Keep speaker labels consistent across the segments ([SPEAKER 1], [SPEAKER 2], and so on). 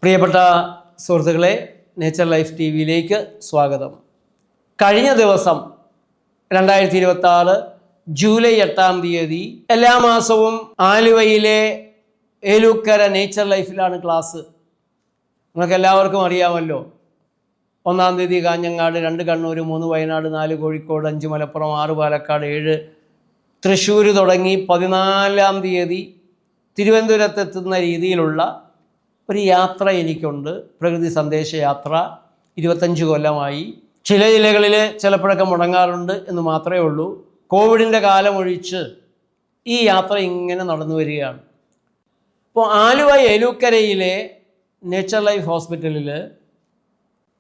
[SPEAKER 1] പ്രിയപ്പെട്ട സുഹൃത്തുക്കളെ, nature life T വിയിലേക്ക് സ്വാഗതം. കഴിഞ്ഞ ദിവസം 2026 ജൂലൈ 8-ാം തീയതി എല്ലാ മാസവും ആലുവയിലെ ഏലൂക്കര നേച്ചർ ലൈഫിലാണ് ക്ലാസ്. നിങ്ങൾക്ക് എല്ലാവർക്കും അറിയാമല്ലോ. 1-ാം തീയതി കാഞ്ഞങ്ങാട്, 2 കണ്ണൂർ, 3 വയനാട്, 4 കോഴിക്കോട്, 5 മലപ്പുറം, 6 പാലക്കാട്, 7 തൃശ്ശൂർ തുടങ്ങി 14-ാം തീയതി തിരുവനന്തപുരത്തെത്തുന്ന രീതിയിലുള്ള ഒരു യാത്ര എനിക്കുണ്ട്. പ്രകൃതി സന്ദേശ യാത്ര. 25 കൊല്ലമായി. ചില ജില്ലകളിൽ ചിലപ്പോഴൊക്കെ മുടങ്ങാറുണ്ട് എന്ന് മാത്രമേ ഉള്ളൂ. കോവിഡിൻ്റെ കാലം ഒഴിച്ച് ഈ യാത്ര ഇങ്ങനെ നടന്നു വരികയാണ്. അപ്പോൾ ആലുവ ഏലൂക്കരയിലെ നേച്ചർ ലൈഫ് ഹോസ്പിറ്റലിൽ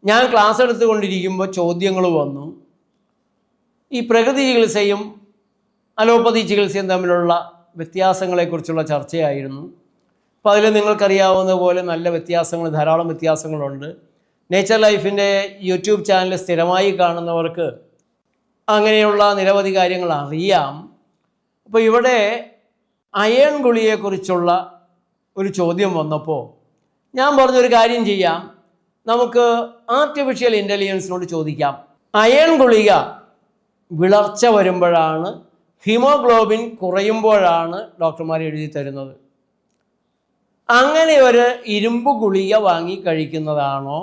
[SPEAKER 1] ഞാൻ ക്ലാസ് എടുത്തുകൊണ്ടിരിക്കുമ്പോൾ ചോദ്യങ്ങൾ വന്നു. ഈ പ്രകൃതി ചികിത്സയും അലോപ്പതി ചികിത്സയും തമ്മിലുള്ള വ്യത്യാസങ്ങളെക്കുറിച്ചുള്ള ചർച്ചയായിരുന്നു. അപ്പോൾ അതിൽ നിങ്ങൾക്കറിയാവുന്ന പോലെ നല്ല വ്യത്യാസങ്ങൾ, ധാരാളം വ്യത്യാസങ്ങളുണ്ട്. നേച്ചർ ലൈഫിൻ്റെ യൂട്യൂബ് ചാനൽ സ്ഥിരമായി കാണുന്നവർക്ക് അങ്ങനെയുള്ള നിരവധി കാര്യങ്ങൾ അറിയാം. അപ്പോൾ ഇവിടെ അയൺ ഗുളികയെക്കുറിച്ചുള്ള ഒരു ചോദ്യം വന്നപ്പോൾ ഞാൻ പറഞ്ഞൊരു കാര്യം ചെയ്യാം, നമുക്ക് ആർട്ടിഫിഷ്യൽ ഇൻ്റലിജൻസിനോട് ചോദിക്കാം. അയൺ ഗുളിക വിളർച്ച വരുമ്പോഴാണ്, ഹീമോഗ്ലോബിൻ കുറയുമ്പോഴാണ് ഡോക്ടർമാർ എഴുതി തരുന്നത്. അങ്ങനെ ഒരു ഇരുമ്പ് ഗുളിക വാങ്ങി കഴിക്കുന്നതാണോ?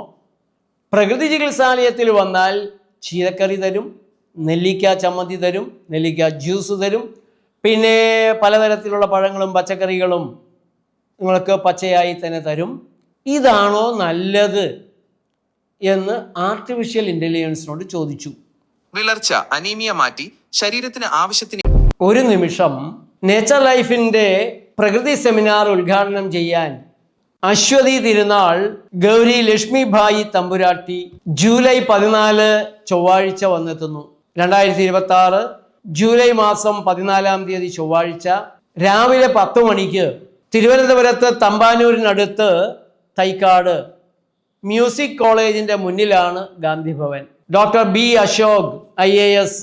[SPEAKER 1] പ്രകൃതി ചികിത്സാലയത്തിൽ വന്നാൽ ചീരക്കറി തരും, നെല്ലിക്ക ചമ്മന്തി തരും, നെല്ലിക്ക ജ്യൂസ് തരും, പിന്നെ പലതരത്തിലുള്ള പഴങ്ങളും പച്ചക്കറികളും നിങ്ങൾക്ക് പച്ചയായി തന്നെ തരും. ഇതാണോ നല്ലത് എന്ന് ആർട്ടിഫിഷ്യൽ ഇൻ്റലിജൻസിനോട് ചോദിച്ചു.
[SPEAKER 2] വിളർച്ച, അനീമിയ മാറ്റി ശരീരത്തിന് ആവശ്യത്തിന്.
[SPEAKER 1] ഒരു നിമിഷം. നേച്ചർ ലൈഫിൻ്റെ പ്രകൃതി സെമിനാർ ഉദ്ഘാടനം ചെയ്യാൻ അശ്വതി തിരുനാൾ ഗൗരി ലക്ഷ്മിഭായി തമ്പുരാട്ടി ജൂലൈ 14 ചൊവ്വാഴ്ച വന്നെത്തുന്നു. 2026 ജൂലൈ മാസം 14-ാം തീയതി ചൊവ്വാഴ്ച രാവിലെ 10 മണിക്ക് തിരുവനന്തപുരത്ത് തമ്പാനൂരിനടുത്ത് തൈക്കാട് മ്യൂസിക് കോളേജിൻ്റെ മുന്നിലാണ് Gandhi Bhavan. Doctor B Ashok IAS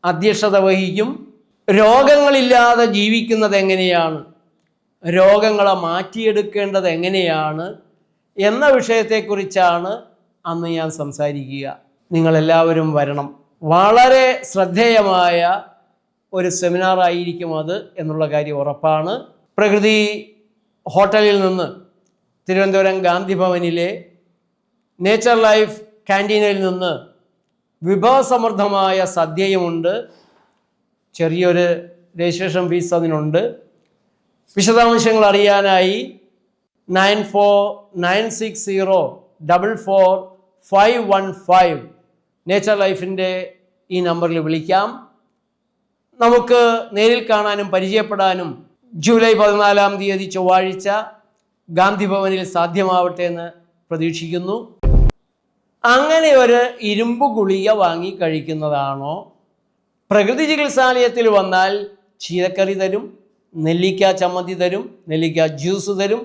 [SPEAKER 1] അധ്യക്ഷത വഹിക്കും. രോഗങ്ങളില്ലാതെ ജീവിക്കുന്നത് എങ്ങനെയാണ്, രോഗങ്ങളെ മാറ്റിയെടുക്കേണ്ടത് എങ്ങനെയാണ് എന്ന വിഷയത്തെക്കുറിച്ചാണ് അന്ന് ഞാൻ സംസാരിക്കുക. നിങ്ങളെല്ലാവരും വരണം. വളരെ ശ്രദ്ധേയമായ ഒരു സെമിനാറായിരിക്കും അത് എന്നുള്ള കാര്യം ഉറപ്പാണ്. പ്രകൃതി ഹോട്ടലിൽ നിന്ന് തിരുവനന്തപുരം ഗാന്ധിഭവനിലെ നേച്ചർ ലൈഫ് ക്യാൻറ്റീനിൽ നിന്ന് വിഭവസമൃദ്ധമായ സദ്യയുമുണ്ട്. ചെറിയൊരു രജിസ്ട്രേഷൻ ഫീസ് അതിനുണ്ട്. വിശദാംശങ്ങൾ അറിയാനായി 9496044515 നേച്ചർ ലൈഫിൻ്റെ ഈ നമ്പറിൽ വിളിക്കാം. നമുക്ക് നേരിൽ കാണാനും പരിചയപ്പെടാനും ജൂലൈ 14-ാം തീയതി ചൊവ്വാഴ്ച ഗാന്ധിഭവനിൽ സാധ്യമാവട്ടെ എന്ന് പ്രതീക്ഷിക്കുന്നു. അങ്ങനെ ഒരു ഇരുമ്പ് ഗുളിക വാങ്ങി കഴിക്കുന്നതാണോ? പ്രകൃതി ചികിത്സാലയത്തിൽ വന്നാൽ ചീരക്കറി തരും, നെല്ലിക്ക ചമ്മന്തി തരും, നെല്ലിക്ക ജ്യൂസ് തരും,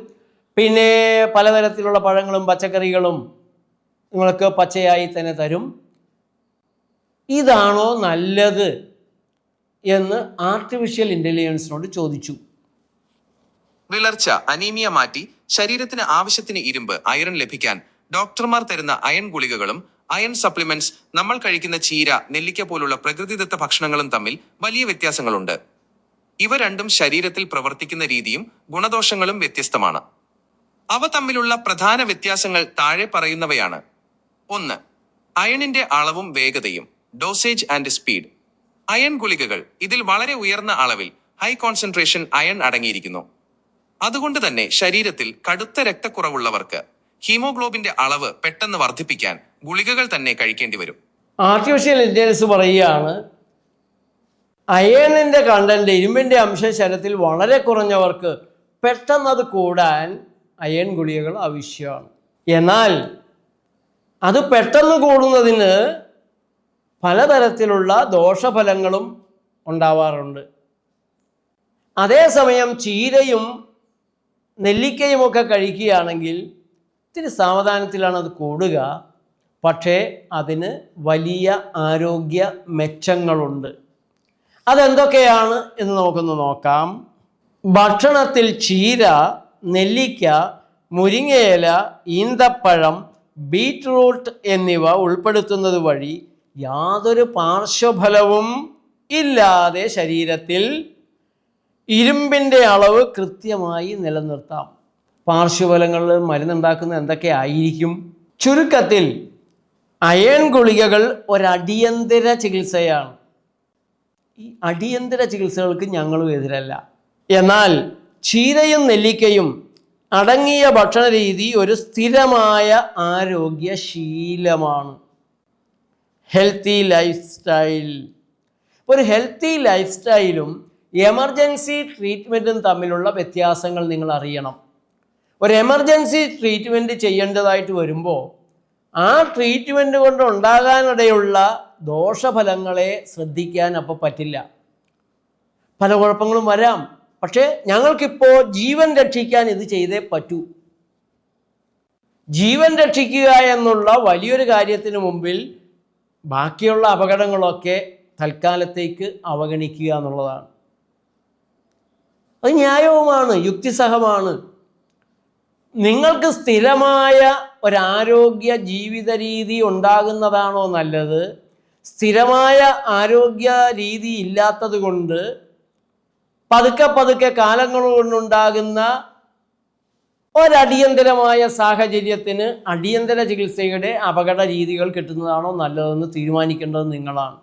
[SPEAKER 1] പിന്നെ പലതരത്തിലുള്ള പഴങ്ങളും പച്ചക്കറികളും നിങ്ങൾക്ക് പച്ചയായി തന്നെ തരും. ഇതാണോ നല്ലത് എന്ന് ആർട്ടിഫിഷ്യൽ ഇൻ്റലിജൻസിനോട് ചോദിച്ചു.
[SPEAKER 2] വിളർച്ച, അനീമിയ മാറ്റി ശരീരത്തിന് ആവശ്യത്തിന് ഇരുമ്പ്, അയൺ ലഭിക്കാൻ ഡോക്ടർമാർ തരുന്ന അയൺ ഗുളികകളും അയൺ സപ്ലിമെന്റ്സ്, നമ്മൾ കഴിക്കുന്ന ചീര, നെല്ലിക്ക പോലുള്ള പ്രകൃതിദത്ത ഭക്ഷണങ്ങളും തമ്മിൽ വലിയ വ്യത്യാസങ്ങളുണ്ട്. ഇവ രണ്ടും ശരീരത്തിൽ പ്രവർത്തിക്കുന്ന രീതിയും ഗുണദോഷങ്ങളും വ്യത്യസ്തമാണ്. അവ തമ്മിലുള്ള പ്രധാന വ്യത്യാസങ്ങൾ താഴെ പറയുന്നവയാണ്. 1. അയണിന്റെ അളവും വേഗതയും. Dosage and speed. അയൺ ഗുളികകൾ, ഇതിൽ വളരെ ഉയർന്ന അളവിൽ ഹൈ കോൺസെൻട്രേഷൻ അയൺ അടങ്ങിയിരിക്കുന്നു. അതുകൊണ്ട് തന്നെ ശരീരത്തിൽ കടുത്ത രക്തക്കുറവുള്ളവർക്ക് ഹീമോഗ്ലോബിന്റെ അളവ് പെട്ടെന്ന് വർദ്ധിപ്പിക്കാൻ ഗുളികകൾ തന്നെ കഴിക്കേണ്ടി വരും.
[SPEAKER 1] ആർട്ടിഫിഷ്യൽ ഇൻ്റലിജൻസ് പറയുകയാണ്, അയണിൻ്റെ കണ്ടന്റ്, ഇരുമ്പിൻ്റെ അംശം ശരീരത്തിൽ വളരെ കുറഞ്ഞവർക്ക് പെട്ടെന്ന് അത് കൂടാൻ അയൺ ഗുളികകൾ ആവശ്യമാണ്. എന്നാൽ അത് പെട്ടെന്ന് കൂടുന്നതിന് പലതരത്തിലുള്ള ദോഷഫലങ്ങളും ഉണ്ടാവാറുണ്ട്. അതേസമയം ചീരയും നെല്ലിക്കയുമൊക്കെ കഴിക്കുകയാണെങ്കിൽ ഇത്തിരി സാവധാനത്തിലാണ് അത് കൂടുക, പക്ഷേ അതിന് വലിയ ആരോഗ്യ മെച്ചങ്ങളുണ്ട്. അതെന്തൊക്കെയാണ് എന്ന് നമുക്കൊന്ന് നോക്കാം. ഭക്ഷണത്തിൽ ചീര, നെല്ലിക്ക, മുരിങ്ങയില, ഈന്തപ്പഴം, ബീറ്റ്റൂട്ട് എന്നിവ ഉൾപ്പെടുത്തുന്നത് വഴി യാതൊരു പാർശ്വഫലവും ഇല്ലാതെ ശരീരത്തിൽ ഇരുമ്പിൻ്റെ അളവ് കൃത്യമായി നിലനിർത്താം. പാർശ്വഫലങ്ങളിൽ മരുന്നുണ്ടാക്കുന്നത് എന്തൊക്കെ ആയിരിക്കും? ചുരുക്കത്തിൽ അയൺ ഗുളികകൾ ഒരടിയന്തര ചികിത്സയാണ്. ഈ അടിയന്തര ചികിത്സകൾക്ക് ഞങ്ങളും എതിരല്ല. എന്നാൽ ചീരയും നെല്ലിക്കയും അടങ്ങിയ ഭക്ഷണ രീതി ഒരു സ്ഥിരമായ ആരോഗ്യശീലമാണ്. Healthy lifestyle. ഒരു ഹെൽത്തി ലൈഫ് സ്റ്റൈലും എമർജൻസി ട്രീറ്റ്മെൻറ്റും തമ്മിലുള്ള വ്യത്യാസങ്ങൾ നിങ്ങൾ അറിയണം. ഒരു എമർജൻസി ട്രീറ്റ്മെൻറ്റ് ചെയ്യേണ്ടതായിട്ട് വരുമ്പോൾ ആ ട്രീറ്റ്മെൻറ്റ് കൊണ്ട് ഉണ്ടാകാനിടയുള്ള ദോഷഫലങ്ങളെ ശ്രദ്ധിക്കാൻ അപ്പോൾ പറ്റില്ല. പല കുഴപ്പങ്ങളും വരാം. പക്ഷേ ഞങ്ങൾക്കിപ്പോൾ ജീവൻ രക്ഷിക്കാൻ ഇത് ചെയ്തേ പറ്റൂ. ജീവൻ രക്ഷിക്കുക എന്നുള്ള വലിയൊരു കാര്യത്തിന് മുമ്പിൽ ബാക്കിയുള്ള അപകടങ്ങളൊക്കെ തൽക്കാലത്തേക്ക് അവഗണിക്കുക എന്നുള്ളതാണ്. അത് ന്യായവുമാണ്, യുക്തിസഹമാണ്. നിങ്ങൾക്ക് സ്ഥിരമായ ഒരാരോഗ്യ ജീവിത രീതി ഉണ്ടാകുന്നതാണോ നല്ലത്? സ്ഥിരമായ ആരോഗ്യ രീതി ഇല്ലാത്തത് കൊണ്ട് പതുക്കെ പതുക്കെ കാലങ്ങൾ കൊണ്ടുണ്ടാകുന്ന ഒരടിയന്തരമായ സാഹചര്യത്തിന് അടിയന്തര ചികിത്സയുടെ അപകട രീതികൾ കിട്ടുന്നതാണോ നല്ലതെന്ന് തീരുമാനിക്കേണ്ടത് നിങ്ങളാണ്.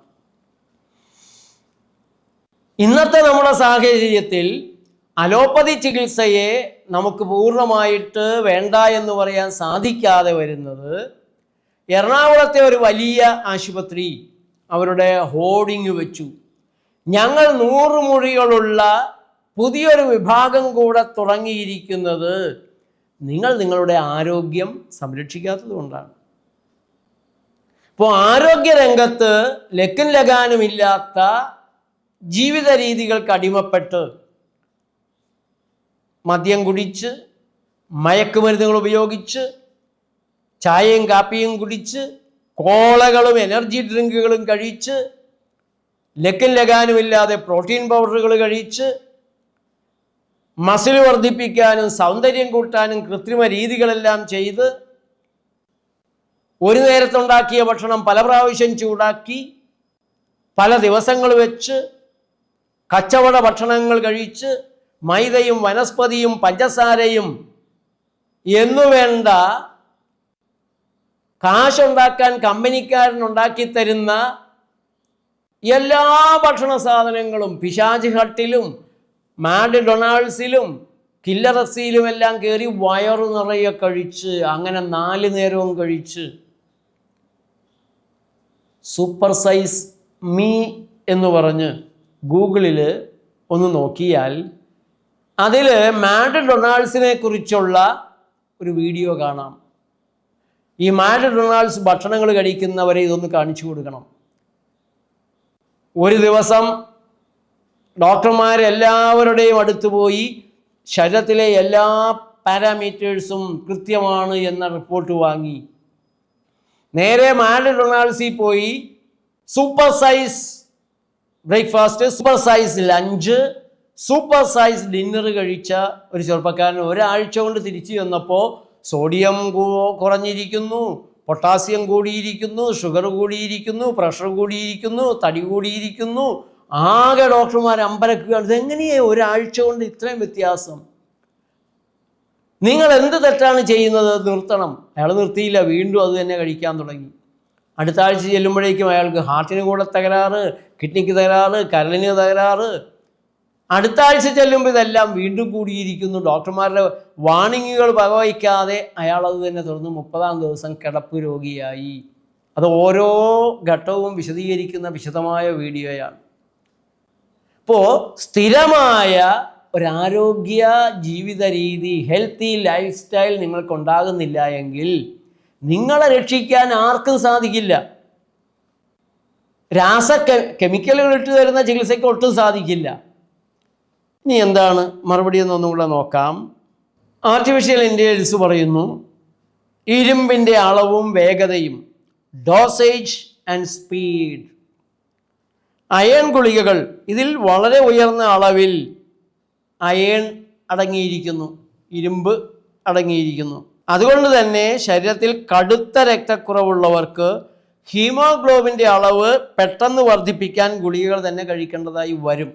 [SPEAKER 1] ഇന്നത്തെ നമ്മുടെ സാഹചര്യത്തിൽ അലോപ്പതി ചികിത്സയെ നമുക്ക് പൂർണ്ണമായിട്ട് വേണ്ട എന്ന് പറയാൻ സാധിക്കാതെ വരുന്നത് എറണാകുളത്തെ ഒരു വലിയ ആശുപത്രി അവരുടെ ഹോർഡിങ് വെച്ചു. ഞങ്ങൾ 100 മുറികളുള്ള പുതിയൊരു വിഭാഗം കൂടെ തുടങ്ങിയിരിക്കുന്നത് നിങ്ങൾ നിങ്ങളുടെ ആരോഗ്യം സംരക്ഷിക്കാത്തത് കൊണ്ടാണ്. ഇപ്പോൾ ആരോഗ്യരംഗത്ത് ലക്കും ലഗാനുമില്ലാത്ത ജീവിത രീതികൾക്ക് അടിമപ്പെട്ട് മദ്യം കുടിച്ച്, മയക്കുമരുന്നുകൾ ഉപയോഗിച്ച്, ചായയും കാപ്പിയും കുടിച്ച്, കോളകളും എനർജി ഡ്രിങ്കുകളും കഴിച്ച്, ലക്കും ലഗാനുമില്ലാതെ പ്രോട്ടീൻ പൗഡറുകൾ കഴിച്ച്, മസിൽ വർദ്ധിപ്പിക്കാനും സൗന്ദര്യം കൂട്ടാനും കൃത്രിമ രീതികളെല്ലാം ചെയ്ത്, ഒരു നേരത്തുണ്ടാക്കിയ ഭക്ഷണം പല പ്രാവശ്യം ചൂടാക്കി പല ദിവസങ്ങൾ വെച്ച് കച്ചവട ഭക്ഷണങ്ങൾ കഴിച്ച് മൈദയും വനസ്പതിയും പഞ്ചസാരയും എന്നുവേണ്ട കാശുണ്ടാക്കാൻ കമ്പനിക്കാരനുണ്ടാക്കി തരുന്ന എല്ലാ ഭക്ഷണ സാധനങ്ങളും പിശാച് ഹട്ടിലും മാക്ഡൊണാൾഡ്സിലും കില്ലറസിയിലും എല്ലാം കയറി വയറു നിറയെ കഴിച്ച്, അങ്ങനെ 4 നേരവും കഴിച്ച് സൂപ്പർ സൈസ് മീ എന്ന് പറഞ്ഞ് ഗൂഗിളിൽ ഒന്ന് നോക്കിയാൽ അതിൽ മാക്ഡൊണാൾഡ്സിനെ കുറിച്ചുള്ള ഒരു വീഡിയോ കാണാം. ഈ മാക്ഡൊണാൾഡ്സ് ഭക്ഷണങ്ങൾ കഴിക്കുന്നവരെ ഇതൊന്ന് കാണിച്ചു കൊടുക്കണം. ഒരു ദിവസം ഡോക്ടർമാരെല്ലാവരുടെയും അടുത്ത് പോയി ശരീരത്തിലെ എല്ലാ പാരാമീറ്റേഴ്സും കൃത്യമാണ് എന്ന റിപ്പോർട്ട് വാങ്ങി നേരെ മാക്ഡൊണാൾഡ്സിൽ പോയി super size breakfast, super size lunch, super size dinner കഴിച്ച ഒരു ചെറുപ്പക്കാരൻ ഒരാഴ്ച കൊണ്ട് തിരിച്ചു വന്നപ്പോൾ സോഡിയം കുറഞ്ഞിരിക്കുന്നു, പൊട്ടാസ്യം കൂടിയിരിക്കുന്നു, ഷുഗർ കൂടിയിരിക്കുന്നു, പ്രഷർ കൂടിയിരിക്കുന്നു, തടി കൂടിയിരിക്കുന്നു. ആകെ ഡോക്ടർമാർ അമ്പരക്കുകയാണ്. ഇതെങ്ങനെയാണ് ഒരാഴ്ച കൊണ്ട് ഇത്രയും വ്യത്യാസം? നിങ്ങൾ എന്ത് തെറ്റാണ് ചെയ്യുന്നത്? നിർത്തണം. അയാൾ നിർത്തിയില്ല, വീണ്ടും അത് തന്നെ കഴിക്കാൻ തുടങ്ങി. അടുത്ത ആഴ്ച ചെല്ലുമ്പോഴേക്കും അയാൾക്ക് ഹാർട്ടിന് കൂടെ തകരാറ്, കിഡ്നിക്ക് തകരാറ്, കരളിന് തകരാറ്. അടുത്ത ആഴ്ച ചെല്ലുമ്പോൾ ഇതെല്ലാം വീണ്ടും കൂടിയിരിക്കുന്നു. ഡോക്ടർമാരുടെ വാണിങ്ങുകൾ വകവയ്ക്കാതെ അയാൾ അത് തന്നെ തുടർന്ന് 30-ാം ദിവസം കിടപ്പ് രോഗിയായി. അത് ഓരോ ഘട്ടവും വിശദീകരിക്കുന്ന വിശദമായ വീഡിയോയാണ്. അപ്പോൾ സ്ഥിരമായ ഒരാരോഗ്യ ജീവിത രീതി, ഹെൽത്തി ലൈഫ് സ്റ്റൈൽ നിങ്ങൾക്കുണ്ടാകുന്നില്ല എങ്കിൽ നിങ്ങളെ രക്ഷിക്കാൻ ആർക്കും സാധിക്കില്ല. കെമിക്കലുകൾ ഇട്ട് തരുന്ന ചികിത്സയ്ക്ക് ഒട്ടും സാധിക്കില്ല. ഇനി എന്താണ് മറുപടി എന്നൊന്നും കൂടെ നോക്കാം. ആർട്ടിഫിഷ്യൽ ഇൻ്റലിജൻസ് പറയുന്നു ഇരുമ്പിൻ്റെ അളവും വേഗതയും, ഡോസേജ് ആൻഡ് സ്പീഡ്. അയൺ ഗുളികകൾ, ഇതിൽ വളരെ ഉയർന്ന അളവിൽ അയൺ അടങ്ങിയിരിക്കുന്നു, ഇരുമ്പ് അടങ്ങിയിരിക്കുന്നു. അതുകൊണ്ട് തന്നെ ശരീരത്തിൽ കടുത്ത രക്തക്കുറവുള്ളവർക്ക് ഹീമോഗ്ലോബിൻ്റെ അളവ് പെട്ടെന്ന് വർദ്ധിപ്പിക്കാൻ ഗുളികകൾ തന്നെ കഴിക്കേണ്ടതായി വരും.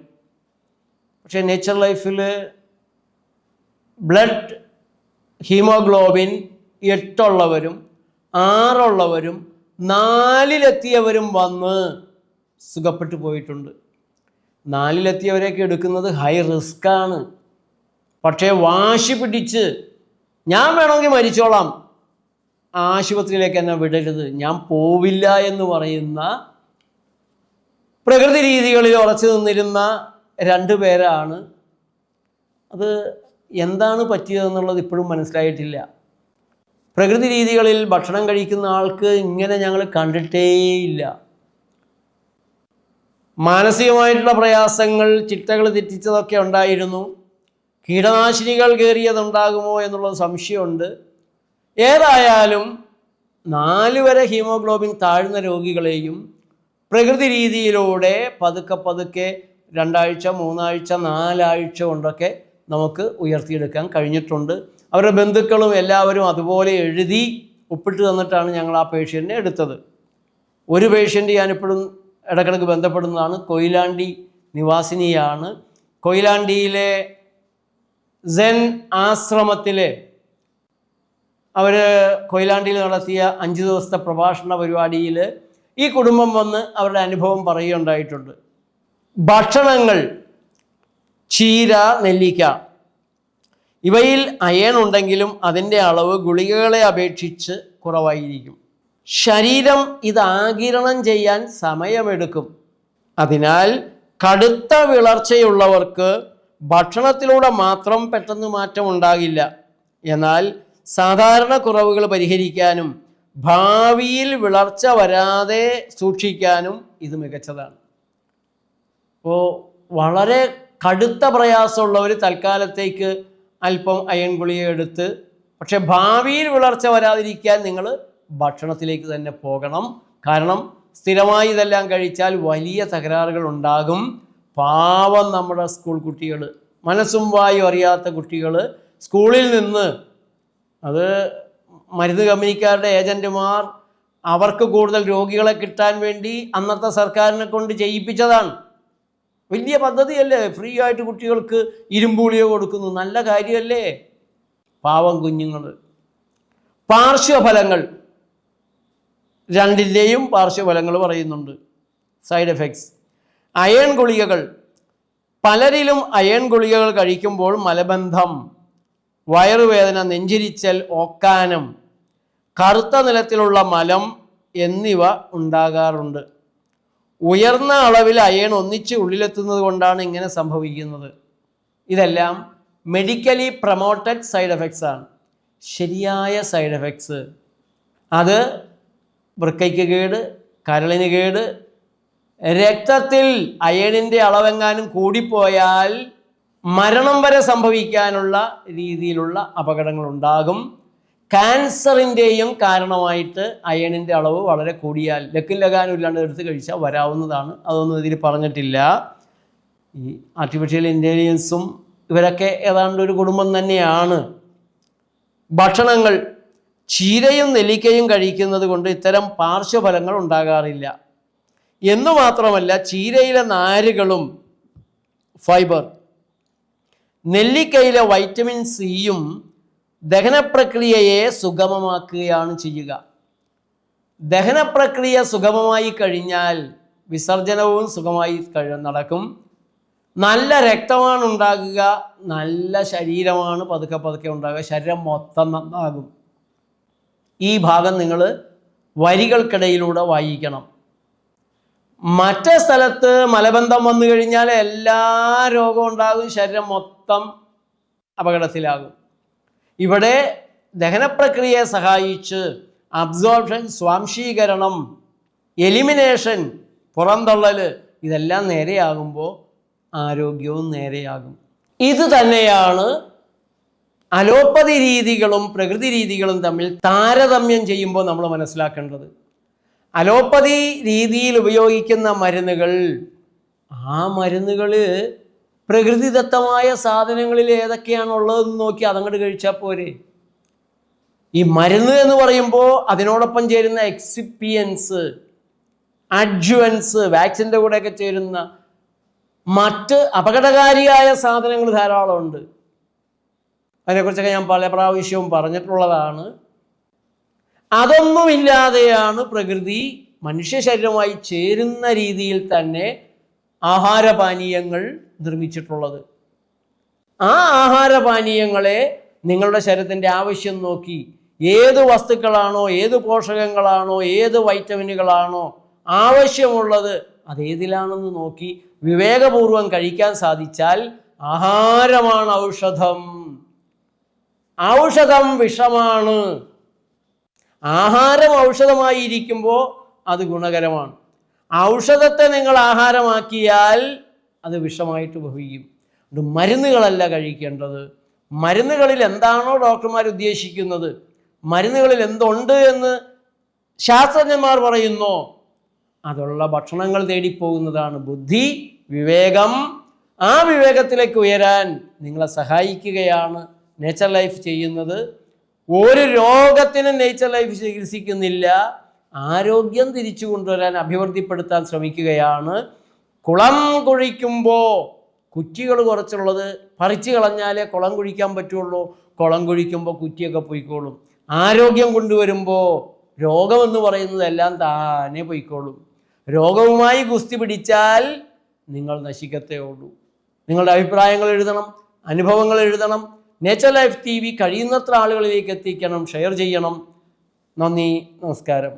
[SPEAKER 1] പക്ഷേ നേച്ചർ ലൈഫിൽ ബ്ലഡ് ഹീമോഗ്ലോബിൻ 8 ഉള്ളവരും 6 ഉള്ളവരും 4-ലെത്തിയവരും വന്ന് സുഖപ്പെട്ടു പോയിട്ടുണ്ട്. 4-ലെത്തിയവരെയൊക്കെ എടുക്കുന്നത് ഹൈ റിസ്ക്കാണ്. പക്ഷേ വാശി പിടിച്ച് ഞാൻ വേണമെങ്കിൽ മരിച്ചോളാം, ആശുപത്രിയിലേക്ക് എന്നെ വിടരുത്, ഞാൻ പോവില്ല എന്ന് പറയുന്ന പ്രകൃതി രീതികളിൽ ഉറച്ചു നിന്നിരുന്ന 2 പേരാണ്. അത് എന്താണ് പറ്റിയതെന്നുള്ളത് ഇപ്പോഴും മനസ്സിലായിട്ടില്ല. പ്രകൃതി രീതികളിൽ ഭക്ഷണം കഴിക്കുന്ന ആൾക്ക് ഇങ്ങനെ ഞങ്ങൾ കണ്ടിട്ടേയില്ല. മാനസികമായിട്ടുള്ള പ്രയാസങ്ങൾ, ചിട്ടകൾ തെറ്റിച്ചതൊക്കെ ഉണ്ടായിരുന്നു. കീടനാശിനികൾ കയറിയതുണ്ടാകുമോ എന്നുള്ളത് സംശയമുണ്ട്. ഏതായാലും 4 വരെ ഹീമോഗ്ലോബിൻ താഴ്ന്ന രോഗികളെയും പ്രകൃതി രീതിയിലൂടെ പതുക്കെ 2 ആഴ്ച 3 ആഴ്ച 4 ആഴ്ച കൊണ്ടൊക്കെ നമുക്ക് ഉയർത്തിയെടുക്കാൻ കഴിഞ്ഞിട്ടുണ്ട്. അവരുടെ ബന്ധുക്കളും എല്ലാവരും അതുപോലെ എഴുതി ഒപ്പിട്ട് തന്നിട്ടാണ് ഞങ്ങൾ ആ പേഷ്യൻറ്റിനെ എടുത്തത്. ഒരു പേഷ്യൻ്റ് ഞാനിപ്പോഴും ഇടയ്ക്കിടയ്ക്ക് ബന്ധപ്പെടുന്നതാണ്. കൊയിലാണ്ടി നിവാസിനിയാണ്. കൊയിലാണ്ടിയിലെ സെൻ ആശ്രമത്തിൽ അവർ കൊയിലാണ്ടിയിൽ നടത്തിയ 5 ദിവസത്തെ പ്രഭാഷണ പരിപാടിയിൽ ഈ കുടുംബം വന്ന് അവരുടെ അനുഭവം പറയുകയുണ്ടായിട്ടുണ്ട്. ഭക്ഷണങ്ങൾ ചീര, നെല്ലിക്ക ഇവയിൽ അയൺ ഉണ്ടെങ്കിലും അതിൻ്റെ അളവ് ഗുളികകളെ അപേക്ഷിച്ച് കുറവായിരിക്കും. ശരീരം ഇത് ആഗിരണം ചെയ്യാൻ സമയമെടുക്കും. അതിനാൽ കടുത്ത വിളർച്ചയുള്ളവർക്ക് ഭക്ഷണത്തിലൂടെ മാത്രം പെട്ടെന്ന് മാറ്റം ഉണ്ടാകില്ല. എന്നാൽ സാധാരണ കുറവുകൾ പരിഹരിക്കാനും ഭാവിയിൽ വിളർച്ച വരാതെ സൂക്ഷിക്കാനും ഇത് മികച്ചതാണ്. അപ്പോൾ വളരെ കടുത്ത പ്രയാസമുള്ളവർ തൽക്കാലത്തേക്ക് അല്പം അയൺ ഗുളിക എടുത്ത്, പക്ഷെ ഭാവിയിൽ വിളർച്ച വരാതിരിക്കാൻ നിങ്ങൾ ഭക്ഷണത്തിലേക്ക് തന്നെ പോകണം. കാരണം സ്ഥിരമായി ഇതെല്ലാം കഴിച്ചാൽ വലിയ തകരാറുകൾ ഉണ്ടാകും. പാവം നമ്മുടെ സ്കൂൾ കുട്ടികൾ, മനസ്സും വായും അറിയാത്ത കുട്ടികൾ സ്കൂളിൽ നിന്ന്, അത് മരുന്ന് കമ്പനിക്കാരുടെ ഏജൻറ്റുമാർ അവർക്ക് കൂടുതൽ രോഗികളെ കിട്ടാൻ വേണ്ടി അന്നത്തെ സർക്കാരിനെ കൊണ്ട് ചെയ്യിപ്പിച്ചതാണ്. വലിയ പദ്ധതിയല്ലേ, ഫ്രീ ആയിട്ട് കുട്ടികൾക്ക് ഇരുമ്പുളിയോ കൊടുക്കുന്നു, നല്ല കാര്യമല്ലേ. പാവം കുഞ്ഞുങ്ങൾ. പാർശ്വഫലങ്ങൾ, 2ൻ്റെയും പാർശ്വഫലങ്ങൾ പറയുന്നുണ്ട്. Side effects. അയൺ ഗുളികകൾ, പലരിലും അയൺ ഗുളികകൾ കഴിക്കുമ്പോൾ മലബന്ധം, വയറുവേദന, നെഞ്ചിരിച്ചൽ, ഓക്കാനം, കറുത്ത നിലത്തിലുള്ള മലം എന്നിവ ഉണ്ടാകാറുണ്ട്. ഉയർന്ന അളവിൽ അയൺ ഒന്നിച്ച് ഉള്ളിലെത്തുന്നത് കൊണ്ടാണ് ഇങ്ങനെ സംഭവിക്കുന്നത്. ഇതെല്ലാം മെഡിക്കലി പ്രൊമോട്ടഡ് സൈഡ് എഫക്ട്സ് ആണ്. ശരിയായ സൈഡ് എഫക്ട്സ് അത് വൃക്കയ്ക്ക് കേട്, കരളിന് കേട്, രക്തത്തിൽ അയണിൻ്റെ അളവെങ്ങാനും കൂടിപ്പോയാൽ മരണം വരെ സംഭവിക്കാനുള്ള രീതിയിലുള്ള അപകടങ്ങളുണ്ടാകും. ക്യാൻസറിൻ്റെയും കാരണമായിട്ട് അയണിൻ്റെ അളവ് വളരെ കൂടിയാൽ ലക്കും ലഗാനും ഇല്ലാണ്ട് എടുത്ത് കഴിച്ചാൽ വരാവുന്നതാണ്. അതൊന്നും ഇതിൽ പറഞ്ഞിട്ടില്ല. ഈ ആർട്ടിഫിഷ്യൽ ഇൻ്റലിജൻസും ഇവരൊക്കെ ഏതാണ്ട് ഒരു കുടുംബം തന്നെയാണ്. ഭക്ഷണങ്ങൾ, ചീരയും നെല്ലിക്കയും കഴിക്കുന്നത് കൊണ്ട് ഇത്തരം പാർശ്വഫലങ്ങൾ ഉണ്ടാകാറില്ല. എന്നു മാത്രമല്ല, ചീരയിലെ നാരുകളും ഫൈബർ, നെല്ലിക്കയിലെ വൈറ്റമിൻ സിയും ദഹനപ്രക്രിയയെ സുഗമമാക്കുകയാണ് ചെയ്യുക. ദഹനപ്രക്രിയ സുഗമമായി കഴിഞ്ഞാൽ വിസർജനവും സുഗമായി നടക്കും. നല്ല രക്തമാണ് ഉണ്ടാകുക, നല്ല ശരീരമാണ് പതുക്കെ ഉണ്ടാകുക, ശരീരം മൊത്തം നന്നാകും. ഈ ഭാഗം നിങ്ങൾ വരികൾക്കിടയിലൂടെ വായിക്കണം. മറ്റേ സ്ഥലത്ത് മലബന്ധം വന്നു കഴിഞ്ഞാൽ എല്ലാ രോഗവും ഉണ്ടാകും, ശരീരം മൊത്തം അപകടത്തിലാകും. ഇവിടെ ദഹനപ്രക്രിയയെ സഹായിച്ച് അബ്സോർപ്ഷൻ, സ്വാംശീകരണം, എലിമിനേഷൻ, പുറന്തള്ളൽ ഇതെല്ലാം നേരെയാകുമ്പോൾ ആരോഗ്യവും നേരെയാകും. ഇത് തന്നെയാണ് അലോപ്പതി രീതികളും പ്രകൃതി രീതികളും തമ്മിൽ താരതമ്യം ചെയ്യുമ്പോൾ നമ്മൾ മനസ്സിലാക്കേണ്ടത്. അലോപ്പതി രീതിയിൽ ഉപയോഗിക്കുന്ന മരുന്നുകൾ, ആ മരുന്നുകൾ പ്രകൃതിദത്തമായ സാധനങ്ങളിൽ ഏതൊക്കെയാണുള്ളതെന്ന് നോക്കി അതങ്ങോട്ട് കഴിച്ചാൽ പോരെ. ഈ മരുന്ന് എന്ന് പറയുമ്പോൾ അതിനോടൊപ്പം ചേരുന്ന എക്സിപ്പിയൻസ്, അഡ്ജുവൻസ്, വാക്സിൻ്റെ കൂടെയൊക്കെ ചേരുന്ന മറ്റ് അപകടകാരിയായ സാധനങ്ങൾ ധാരാളമുണ്ട്. അതിനെക്കുറിച്ചൊക്കെ ഞാൻ പല പ്രാവശ്യവും പറഞ്ഞിട്ടുള്ളതാണ്. അതൊന്നുമില്ലാതെയാണ് പ്രകൃതി മനുഷ്യ ശരീരവുമായി ചേരുന്ന രീതിയിൽ തന്നെ ആഹാരപാനീയങ്ങൾ നിർമ്മിച്ചിട്ടുള്ളത്. ആ ആഹാരപാനീയങ്ങളെ നിങ്ങളുടെ ശരീരത്തിൻ്റെ ആവശ്യം നോക്കി ഏത് വസ്തുക്കളാണോ, ഏത് പോഷകങ്ങളാണോ, ഏത് വൈറ്റമിനുകളാണോ ആവശ്യമുള്ളത് അതേതിലാണെന്ന് നോക്കി വിവേകപൂർവം കഴിക്കാൻ സാധിച്ചാൽ ആഹാരമാണ് ഔഷധം. ഔഷധം വിഷമാണ്. ആഹാരം ഔഷധമായി ഇരിക്കുമ്പോൾ അത് ഗുണകരമാണ്. ഔഷധത്തെ നിങ്ങൾ ആഹാരമാക്കിയാൽ അത് വിഷമായിട്ട് ഭവിക്കും. അത് മരുന്നുകളല്ല കഴിക്കേണ്ടത്. മരുന്നുകളിൽ എന്താണോ ഡോക്ടർമാർ ഉദ്ദേശിക്കുന്നത്, മരുന്നുകളിൽ എന്തുണ്ട് എന്ന് ശാസ്ത്രജ്ഞന്മാർ പറയുന്നോ അതുള്ള ഭക്ഷണങ്ങൾ തേടിപ്പോകുന്നതാണ് ബുദ്ധി, വിവേകം. ആ വിവേകത്തിലേക്ക് ഉയരാൻ നിങ്ങളെ സഹായിക്കുകയാണ് നേച്ചർ ലൈഫ് ചെയ്യുന്നത്. ഒരു രോഗത്തിനും നേച്ചർ ലൈഫ് ചികിത്സിക്കുന്നില്ല. ആരോഗ്യം തിരിച്ചു കൊണ്ടുവരാൻ, അഭിവൃദ്ധിപ്പെടുത്താൻ ശ്രമിക്കുകയാണ്. കുളം കുഴിക്കുമ്പോൾ കുറ്റികൾ കുറച്ചുള്ളത് പറിച്ചു കളഞ്ഞാലേ കുളം കുഴിക്കാൻ പറ്റുള്ളൂ. കുളം കുഴിക്കുമ്പോൾ കുറ്റിയൊക്കെ പോയിക്കോളും. ആരോഗ്യം കൊണ്ടുവരുമ്പോൾ രോഗമെന്ന് പറയുന്നത് എല്ലാം താനെ പോയിക്കോളും. രോഗവുമായി ഗുസ്തി പിടിച്ചാൽ നിങ്ങൾ നശിക്കത്തേ ഉള്ളൂ. നിങ്ങളുടെ അഭിപ്രായങ്ങൾ എഴുതണം, അനുഭവങ്ങൾ എഴുതണം. നേച്ചർ ലൈഫ് TV കഴിയുന്നത്ര ആളുകളിലേക്ക് എത്തിക്കണം, ഷെയർ ചെയ്യണം. നന്ദി, നമസ്കാരം.